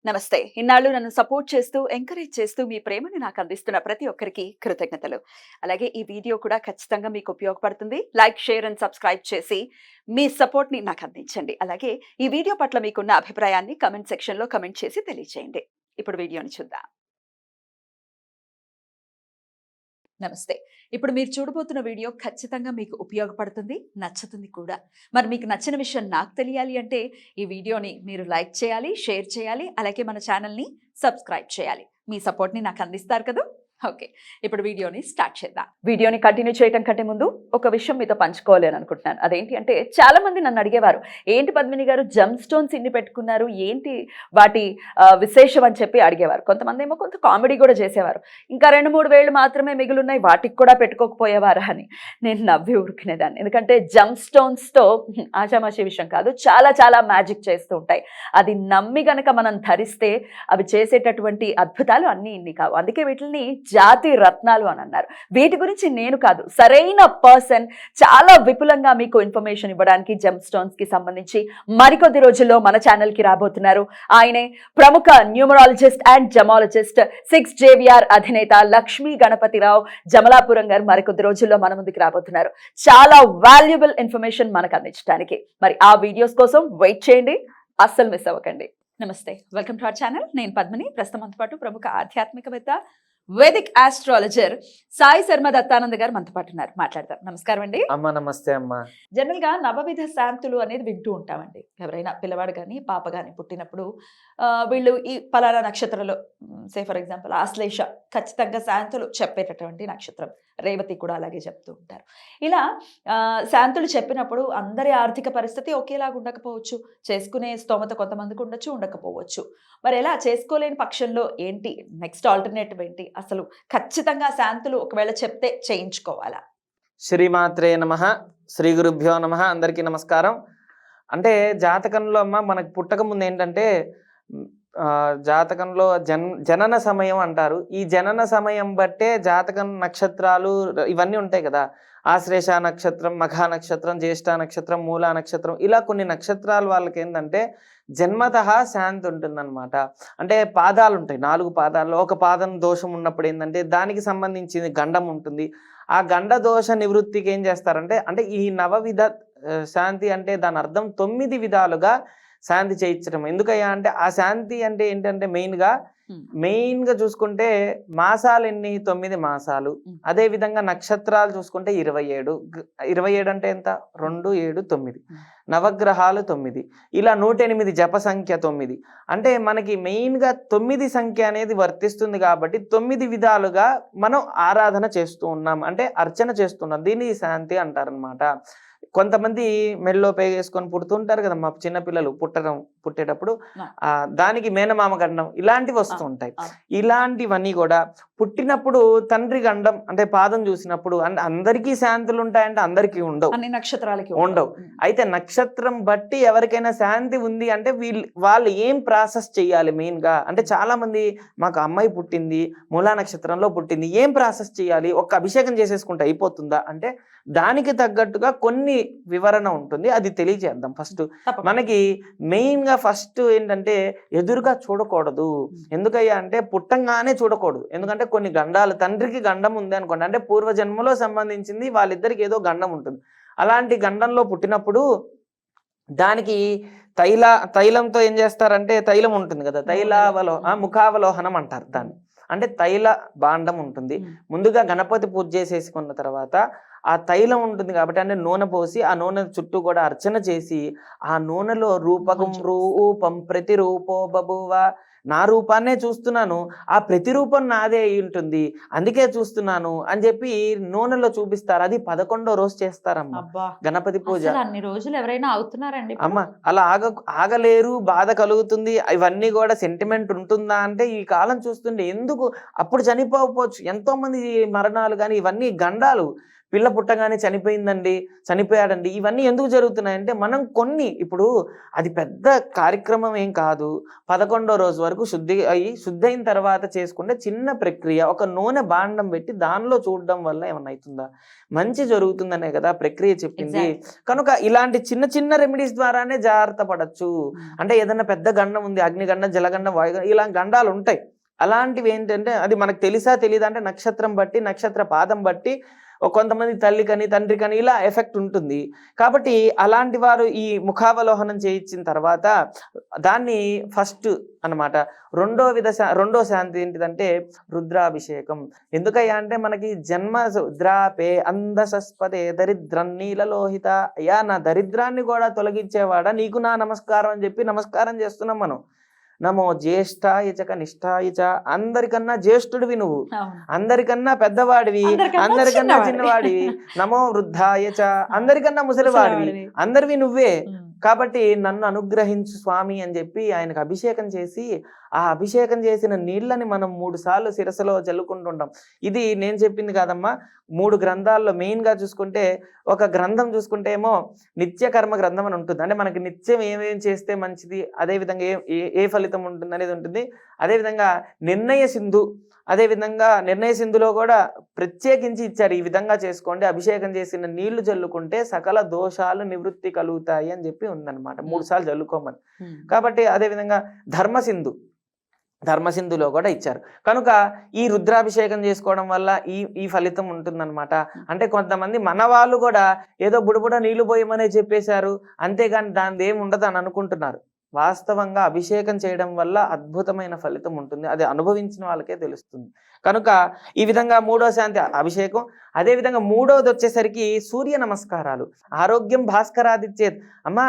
నమస్తే. ఇన్నాళ్ళు నన్ను సపోర్ట్ చేస్తూ, ఎంకరేజ్ చేస్తూ మీ ప్రేమని నాకు అందిస్తున్న ప్రతి ఒక్కరికి కృతజ్ఞతలు. అలాగే ఈ వీడియో కూడా ఖచ్చితంగా మీకు ఉపయోగపడుతుంది. లైక్, షేర్ అండ్ సబ్స్క్రైబ్ చేసి మీ సపోర్ట్‌ని నాకు అందించండి. అలాగే ఈ వీడియో పట్ల మీకున్న అభిప్రాయాన్ని కామెంట్ సెక్షన్‌లో కామెంట్ చేసి తెలియజేయండి. ఇప్పుడు వీడియోని చూద్దాం. నమస్తే. ఇప్పుడు మీరు చూడబోతున్న వీడియో ఖచ్చితంగా మీకు ఉపయోగపడుతుంది, నచ్చుతుంది కూడా. మరి మీకు నచ్చిన విషయం నాకు తెలియాలి అంటే ఈ వీడియోని మీరు లైక్ చేయాలి, షేర్ చేయాలి, అలాగే మన ఛానల్‌ని సబ్స్క్రైబ్ చేయాలి. మీ సపోర్ట్‌ని నాకు అందిస్తారు కదూ! ఓకే. ఇప్పుడు వీడియోని స్టార్ట్ చేద్దాం. వీడియోని కంటిన్యూ చేయడం కంటే ముందు ఒక విషయం మీతో పంచుకోవాలి అని అనుకుంటున్నాను. అదేంటి అంటే చాలా మంది నన్ను అడిగేవారు, ఏంటి పద్మిని గారు జెమ్ స్టోన్స్ ఇన్ని పెట్టుకున్నారు, ఏంటి వాటి విశేషం అని చెప్పి అడిగేవారు. కొంతమంది ఏమో కొంత కామెడీ కూడా చేసేవారు. ఇంకా 2-3 వేళ్ళు మాత్రమే మిగిలిన్నాయి, వాటికి కూడా పెట్టుకోకపోయేవారా అని నేను నవ్వి ఊరుకునేదాన్ని. ఎందుకంటే జెమ్ స్టోన్స్తో ఆషామాషి విషయం కాదు, చాలా చాలా మ్యాజిక్ చేస్తూ ఉంటాయి. అది నమ్మి గనక మనం ధరిస్తే అవి చేసేటటువంటి అద్భుతాలు అన్నీ ఇన్ని కావు. అందుకే వీటిని జాతి రత్నాలు అని అన్నారు. వీటి గురించి నేను కాదు, సరైన పర్సన్ చాలా విపులంగా మీకు ఇన్ఫర్మేషన్ ఇవ్వడానికి జెమ్ స్టోన్స్ కి సంబంధించి మరికొద్ది రోజుల్లో మన ఛానల్ కి రాబోతున్నారు. ఆయనే ప్రముఖ న్యూమరాలజిస్ట్ అండ్ జమాలజిస్ట్ 6 JVR అధినేత లక్ష్మీ గణపతిరావు జమలాపురం గారు మరికొద్ది రోజుల్లో మన ముందుకు రాబోతున్నారు. చాలా వాల్యుబుల్ ఇన్ఫర్మేషన్ మనకు అందించడానికి. మరి ఆ వీడియోస్ కోసం వెయిట్ చేయండి, అస్సలు మిస్ అవ్వకండి. నమస్తే, వెల్కమ్ టు అవర్ ఛానల్. నేను పద్మిని. ప్రస్తుతం మనతో పాటు ప్రముఖ ఆధ్యాత్మికవేత్త, వేదిక్ ఆస్ట్రాలజర్ సాయి శర్మ దత్తానంద గారు మనతో పాటు ఉన్నారు. మాట్లాడతారు. నమస్కారం అండి. అమ్మ నమస్తే అమ్మ. జనరల్ గా నవవిధ శాంతులు అనేది వింటూ ఉంటామండి. ఎవరైనా పిల్లవాడు కానీ పాప కానీ పుట్టినప్పుడు వీళ్ళు ఈ పలానా నక్షత్రంలో, సే ఫర్ ఎగ్జాంపుల్ ఆశ్లేష ఖచ్చితంగా శాంతులు చెప్పేటటువంటి నక్షత్రం, రేవతి కూడా అలాగే చెప్తూ ఉంటారు. ఇలా శాంతులు చెప్పినప్పుడు అందరి ఆర్థిక పరిస్థితి ఒకేలాగా ఉండకపోవచ్చు, చేసుకునే స్తోమత కొంతమందికి ఉండొచ్చు, ఉండకపోవచ్చు. మరి ఎలా చేసుకోలేని పక్షంలో ఏంటి నెక్స్ట్ ఆల్టర్నేటివ్ ఏంటి? అసలు ఖచ్చితంగా శాంతులు ఒకవేళ చెప్తే చేయించుకోవాలా? శ్రీమాత్రే నమః, శ్రీ గురుభ్యో నమః. అందరికీ నమస్కారం. అంటే జాతకంలో అమ్మ మనకు పుట్టక ముందు ఏంటంటే జాతకంలో జనన సమయం అంటారు. ఈ జనన సమయం బట్టే జాతకం నక్షత్రాలు ఇవన్నీ ఉంటాయి కదా. ఆశ్లేష నక్షత్రం, మఘా నక్షత్రం, జ్యేష్ఠ నక్షత్రం, మూలా నక్షత్రం, ఇలా కొన్ని నక్షత్రాల వాళ్ళకి ఏంటంటే జన్మతః శాంతి ఉంటుందన్నమాట. అంటే పాదాలు ఉంటాయి, 4 పాదాల్లో ఒక పాదం దోషం ఉన్నప్పుడు ఏంటంటే దానికి సంబంధించింది గండం ఉంటుంది. ఆ గండ దోష నివృత్తికి ఏం చేస్తారంటే, అంటే ఈ నవవిధ శాంతి అంటే దాని అర్థం 9 విధాలుగా శాంతి చేయించడం. ఎందుకయ్యా అంటే ఆ శాంతి అంటే ఏంటంటే మెయిన్ గా చూసుకుంటే మాసాలు ఎన్ని? 9 మాసాలు. అదే విధంగా నక్షత్రాలు చూసుకుంటే 27 అంటే ఎంత? 2, 7, 9. నవగ్రహాలు 9. ఇలా 108 జప సంఖ్య 9. అంటే మనకి మెయిన్ గా 9 సంఖ్య అనేది వర్తిస్తుంది కాబట్టి 9 విధాలుగా మనం ఆరాధన చేస్తూ ఉన్నాం, అంటే అర్చన చేస్తున్నాం. దీన్ని శాంతి అంటారనమాట. కొంతమంది మెల్లో పేగేసుకొని పుడుతుంటారు కదా, మా చిన్నపిల్లలు పుట్టేటప్పుడు దానికి మేనమామ గండం ఇలాంటివి వస్తూ ఉంటాయి. ఇలాంటివన్నీ కూడా పుట్టినప్పుడు తండ్రి గండం అంటే పాదం చూసినప్పుడు, అంటే అందరికీ శాంతులు ఉంటాయంటే అందరికీ ఉండవు, అన్ని నక్షత్రాలకి ఉండవు. అయితే నక్షత్రం బట్టి ఎవరికైనా శాంతి ఉంది అంటే వాళ్ళు ఏం ప్రాసెస్ చేయాలి మెయిన్ గా అంటే, చాలా మంది మాకు అమ్మాయి పుట్టింది, మూలా నక్షత్రంలో పుట్టింది, ఏం ప్రాసెస్ చేయాలి, ఒక్క అభిషేకం చేసేసుకుంటే అయిపోతుందా అంటే దానికి తగ్గట్టుగా కొన్ని వివరణ ఉంటుంది, అది తెలియజేద్దాం. ఫస్ట్ మనకి మెయిన్ గా ఫస్ట్ ఏంటంటే ఎదురుగా చూడకూడదు. ఎందుకయ్యా అంటే పుట్టంగానే చూడకూడదు. ఎందుకంటే కొన్ని గండాలు, తండ్రికి గండం ఉంది అనుకోండి, అంటే పూర్వజన్మలో సంబంధించింది, వాళ్ళిద్దరికి ఏదో గండం ఉంటుంది. అలాంటి గండంలో పుట్టినప్పుడు దానికి తైలంతో ఏం చేస్తారంటే, తైలం ఉంటుంది కదా, ముఖావలోహనం అంటారు దాన్ని. అంటే తైల భాండం ఉంటుంది. ముందుగా గణపతి పూజ చేసేసుకున్న తర్వాత ఆ తైలం ఉంటుంది కాబట్టి, అంటే నూనె పోసి ఆ నూనె చుట్టూ కూడా అర్చన చేసి, ఆ నూనెలో రూపం ప్రతిరూపో బభూవ, నా రూపాన్నే చూస్తున్నాను, ఆ ప్రతిరూపం నాదే అయి ఉంటుంది, అందుకే చూస్తున్నాను అని చెప్పి నూనెలో చూపిస్తారు. అది 11వ రోజు చేస్తారమ్మా గణపతి పూజ. అన్ని రోజులు ఎవరైనా అవుతున్నారండి అమ్మ? అలా ఆగలేరు, బాధ కలుగుతుంది. ఇవన్నీ కూడా సెంటిమెంట్ ఉంటుందా అంటే ఈ కాలం చూస్తుంటే ఎందుకు, అప్పుడు చనిపోవచ్చు ఎంతో మంది మరణాలు, కానీ ఇవన్నీ గండాలు. పిల్ల పుట్టగానే చనిపోయాడండి, ఇవన్నీ ఎందుకు జరుగుతున్నాయంటే మనం కొన్ని ఇప్పుడు అది పెద్ద కార్యక్రమం ఏం కాదు. 11వ రోజు వరకు శుద్ధైన తర్వాత చేసుకుంటే చిన్న ప్రక్రియ. ఒక నూనె బాండం పెట్టి దానిలో చూడడం వల్ల ఏమన్నా అవుతుందా? మంచి జరుగుతుందనే కదా ప్రక్రియ చెప్పింది. కనుక ఇలాంటి చిన్న చిన్న రెమెడీస్ ద్వారానే జాగ్రత్త పడచ్చు. అంటే ఏదైనా పెద్ద గండం ఉంది, అగ్నిగండం, జలగండం, వాయుగండం, ఇలా గండాలు ఉంటాయి. అలాంటివి ఏంటంటే అది మనకు తెలిసా తెలీదా అంటే నక్షత్రం బట్టి, నక్షత్ర పాదం బట్టి కొంతమంది తల్లికని తండ్రికని ఇలా ఎఫెక్ట్ ఉంటుంది. కాబట్టి అలాంటి వారు ఈ ముఖావలోహనం చేయించిన తర్వాత దాన్ని ఫస్ట్ అన్నమాట. రెండో శాంతి ఏంటిదంటే రుద్రాభిషేకం. ఎందుకయ్యా అంటే మనకి జన్మ రుద్రాపే అందసస్పదే దరిద్రం నీలలోహిత. అయ్యా నా దరిద్రాన్ని కూడా తొలగించేవాడా, నీకు నా నమస్కారం అని చెప్పి నమస్కారం చేస్తున్నాం మనం. నమో జ్యేష్ఠాయచ కనిష్ఠాయచ. అందరికన్నా జ్యేష్ఠుడివి నువ్వు, అందరికన్నా పెద్దవాడివి, అందరికన్నా చిన్నవాడివి. నమో వృద్ధాయచ, అందరికన్నా ముసలివాడివి, అందరివి నువ్వే. కాబట్టి నన్ను అనుగ్రహించు స్వామి అని చెప్పి ఆయనకు అభిషేకం చేసి ఆ అభిషేకం చేసిన నీళ్ళని మనం 3 సార్లు శిరస్సులో చల్లుకుంటుంటాం. ఇది నేను చెప్పింది కాదమ్మా. 3 గ్రంథాల్లో మెయిన్గా చూసుకుంటే ఒక గ్రంథం చూసుకుంటే ఏమో నిత్య కర్మ గ్రంథం అని ఉంటుంది. అంటే మనకి నిత్యం ఏమేం చేస్తే మంచిది, అదేవిధంగా ఏ ఫలితం ఉంటుంది అనేది ఉంటుంది. అదేవిధంగా నిర్ణయ సింధు, అదేవిధంగా నిర్ణయ సింధులో కూడా ప్రత్యేకించి ఇచ్చారు, ఈ విధంగా చేసుకోండి, అభిషేకం చేసిన నీళ్లు చల్లుకుంటే సకల దోషాలు నివృత్తి కలుగుతాయి అని చెప్పి ఉందన్నమాట. 3 సార్లు చల్లుకోమని. కాబట్టి అదేవిధంగా ధర్మసింధులో కూడా ఇచ్చారు. కనుక ఈ రుద్రాభిషేకం చేసుకోవడం వల్ల ఈ ఫలితం ఉంటుందన్నమాట. అంటే కొంతమంది మన వాళ్ళు కూడా ఏదో బుడబుడ నీళ్లు పోయమనే చెప్పేశారు, అంతేగాని దాని ఏమి ఉండదు అని అనుకుంటున్నారు. వాస్తవంగా అభిషేకం చేయడం వల్ల అద్భుతమైన ఫలితం ఉంటుంది. అది అనుభవించిన వాళ్ళకే తెలుస్తుంది. కనుక ఈ విధంగా 3వ శాంతి అభిషేకం. అదేవిధంగా 3వది వచ్చేసరికి సూర్య నమస్కారాలు. ఆరోగ్యం భాస్కరాదిచ్చేది. అమ్మా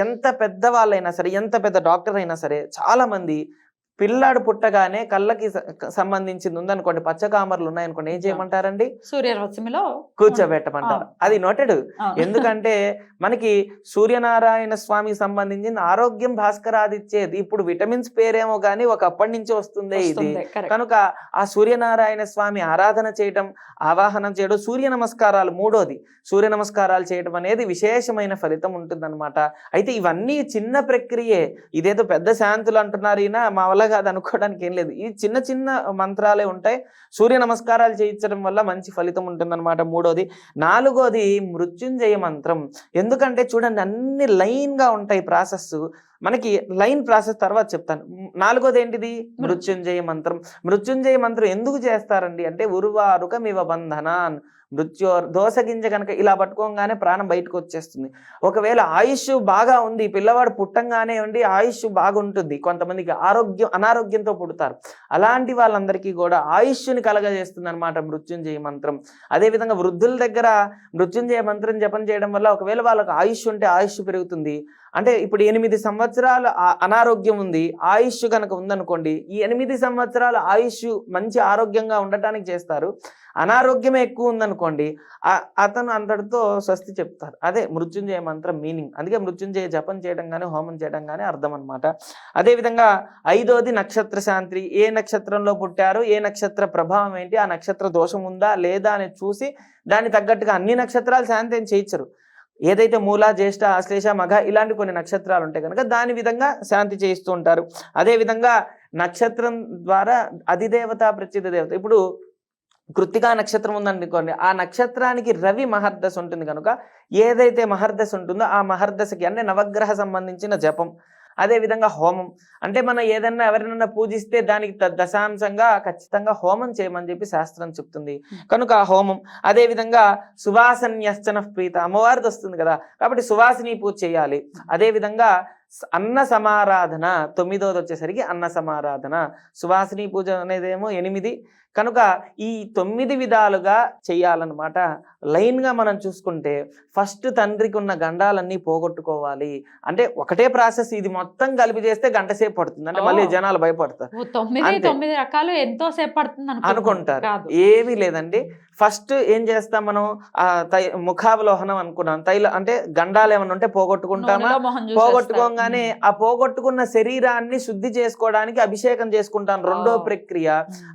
ఎంత పెద్ద వాళ్ళైనా సరే, ఎంత పెద్ద డాక్టర్ అయినా సరే, చాలా మంది పిల్లాడు పుట్టగానే కళ్ళకి సంబంధించింది ఉందనుకోండి, పచ్చకామర్లు ఉన్నాయనుకోండి, ఏం చేయమంటారండి? సూర్యరశ్మిలో కూర్చోబెట్టమంటారు. అది నోటెడ్. ఎందుకంటే మనకి సూర్యనారాయణ స్వామికి సంబంధించిన ఆరోగ్యం భాస్కరాదిచ్చేది. ఇప్పుడు విటమిన్స్ పేరేమో కానీ ఒకప్పటి నుంచి వస్తుంది ఇది. కనుక ఆ సూర్యనారాయణ స్వామి ఆరాధన చేయటం, ఆవాహనం చేయడం, సూర్య నమస్కారాలు 3వది. సూర్య నమస్కారాలు చేయడం అనేది విశేషమైన ఫలితం ఉంటుందన్నమాట. అయితే ఇవన్నీ చిన్న ప్రక్రియే. ఇదేదో పెద్ద శాంతులు అంటున్నారు ఈయన, మా వల్ల కాదు అనుకోవడానికి ఏం లేదు. ఈ చిన్న చిన్న మంత్రాలే ఉంటాయి. సూర్య నమస్కారాలు చేయించడం వల్ల మంచి ఫలితం ఉంటుందన్నమాట. 3వది. 4వది మృత్యుంజయ మంత్రం. ఎందుకంటే చూడండి అన్ని లైన్గా ఉంటాయి ప్రాసెస్. మనకి లైన్ ప్రాసెస్ తర్వాత చెప్తాను. 4వది ఏంటిది? మృత్యుంజయ మంత్రం. మృత్యుంజయ మంత్రం ఎందుకు చేస్తారండి అంటే ఉర్వారుకమివ బంధనాన్. దోసగింజ కనుక ఇలా పట్టుకోగానే ప్రాణం బయటకు వచ్చేస్తుంది. ఒకవేళ ఆయుష్ బాగా ఉంది, పిల్లవాడు పుట్టంగానే ఉండి ఆయుష్ బాగుంటుంది, కొంతమందికి అనారోగ్యంతో పుడతారు. అలాంటి వాళ్ళందరికీ కూడా ఆయుష్ని కలగజేస్తుంది అనమాట మృత్యుంజయ మంత్రం. అదేవిధంగా వృద్ధుల దగ్గర మృత్యుంజయ మంత్రం జపం చేయడం వల్ల ఒకవేళ వాళ్ళకి ఆయుష్ ఉంటే ఆయుష్ పెరుగుతుంది. అంటే ఇప్పుడు 8 సంవత్సరాల అనారోగ్యం ఉంది, ఆయుష్ కనుక ఉందనుకోండి, ఈ 8 సంవత్సరాల ఆయుష్ మంచి ఆరోగ్యంగా ఉండటానికి చేస్తారు. అనారోగ్యమే ఎక్కువ ఉందనుకోండి, అతను అంతటితో స్వస్తి చెప్తారు. అదే మృత్యుంజయ మంత్రం మీనింగ్. అందుకే మృత్యుంజయ జపం చేయడం కానీ హోమం చేయడం కానీ అర్థం అనమాట. అదేవిధంగా 5వది నక్షత్ర శాంతి. ఏ నక్షత్రంలో పుట్టారు, ఏ నక్షత్ర ప్రభావం ఏంటి, ఆ నక్షత్ర దోషం ఉందా లేదా అని చూసి దాన్ని తగ్గట్టుగా అన్ని నక్షత్రాలు శాంతి ఏం చేయించరు. ఏదైతే మూల, జ్యేష్ఠ, ఆశ్లేష, మఘ ఇలాంటి కొన్ని నక్షత్రాలు ఉంటాయి కనుక దాని విధంగా శాంతి చేయిస్తూ ఉంటారు. అదేవిధంగా నక్షత్రం ద్వారా అధిదేవత ప్రత్యేక దేవత. ఇప్పుడు కృత్తికా నక్షత్రం ఉందనుకోండి, ఆ నక్షత్రానికి రవి మహర్దశ ఉంటుంది కనుక ఏదైతే మహర్దశ ఉంటుందో ఆ మహర్దశకి అంటే నవగ్రహ సంబంధించిన జపం. అదేవిధంగా హోమం. అంటే మనం ఏదన్నా ఎవరినన్నా పూజిస్తే దానికి దశాంశంగా ఖచ్చితంగా హోమం చేయమని చెప్పి శాస్త్రం చెప్తుంది కనుక హోమం. అదేవిధంగా సువాసన్యశ్చన ప్రీత, అమ్మవారిది వస్తుంది కదా కాబట్టి సువాసిని పూజ చేయాలి. అదేవిధంగా అన్న సమారాధన 9వది వచ్చేసరికి అన్న సమారాధన. సువాసిని పూజ అనేదేమో 8 కనుక ఈ 9 విధాలుగా చెయ్యాలన్నమాట. లైన్గా మనం చూసుకుంటే ఫస్ట్ తండ్రికి ఉన్న గండాలన్నీ పోగొట్టుకోవాలి. అంటే ఒకటే ప్రాసెస్, ఇది మొత్తం కలిపి చేస్తే గంట సేపు పడుతుంది. అంటే మళ్ళీ జనాలు భయపడతారు, 9 రకాలు ఎంతో సేపు పడుతుంది అనుకుంటారు. ఏమీ లేదండి. ఫస్ట్ ఏం చేస్తాం మనం, ముఖావలోహనం అనుకున్నాం. అంటే గండాలు ఏమైనా ఉంటే పోగొట్టుకుంటామా, పోగొట్టుకోగానే ఆ పోగొట్టుకున్న శరీరాన్ని శుద్ధి చేసుకోవడానికి అభిషేకం చేసుకుంటాం. రెండో ప్రక్రియ.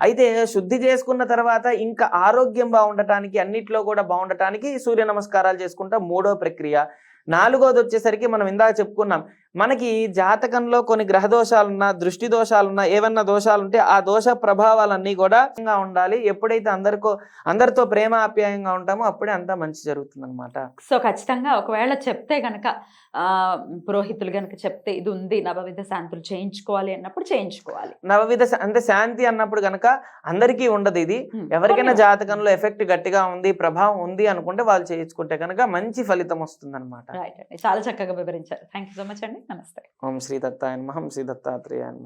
అయితే శుద్ధి శుద్ధి చేసుకున్న తర్వాత ఇంకా ఆరోగ్యం బాగుండటానికి అన్నిట్లో కూడా బాగుండటానికి సూర్య నమస్కారాలు చేసుకుంటా మూడో ప్రక్రియ. నాలుగోది వచ్చేసరికి మనం ఇందాక చెప్పుకున్నాం, మనకి జాతకంలో కొన్ని గ్రహ దోషాలున్నా, దృష్టి దోషాలున్నా, ఏమన్నా దోషాలుంటే ఆ దోష ప్రభావాలన్నీ కూడా ఉండాలి. ఎప్పుడైతే అందరితో ప్రేమ ఆప్యాయంగా ఉంటామో అప్పుడే అంతా మంచి జరుగుతుంది అనమాట. సో ఖచ్చితంగా ఒకవేళ చెప్తే గనక పురోహితులు గనక చెప్తే ఇది ఉంది నవవిధ శాంతులు చేయించుకోవాలి అన్నప్పుడు చేయించుకోవాలి. అంటే శాంతి అన్నప్పుడు గనక అందరికీ ఉండదు ఇది. ఎవరికైనా జాతకంలో ఎఫెక్ట్ గట్టిగా ఉంది, ప్రభావం ఉంది అనుకుంటే వాళ్ళు చేయించుకుంటే కనుక మంచి ఫలితం వస్తుంది అనమాట. రైట్ అండి, చాలా చక్కగా వివరించారు. థ్యాంక్ యూ సో మచ్ అండి. నమస్తే. ఓం శ్రీ దత్తాయ నమః, ఓం శ్రీ దత్తాత్రేయాయ నమః.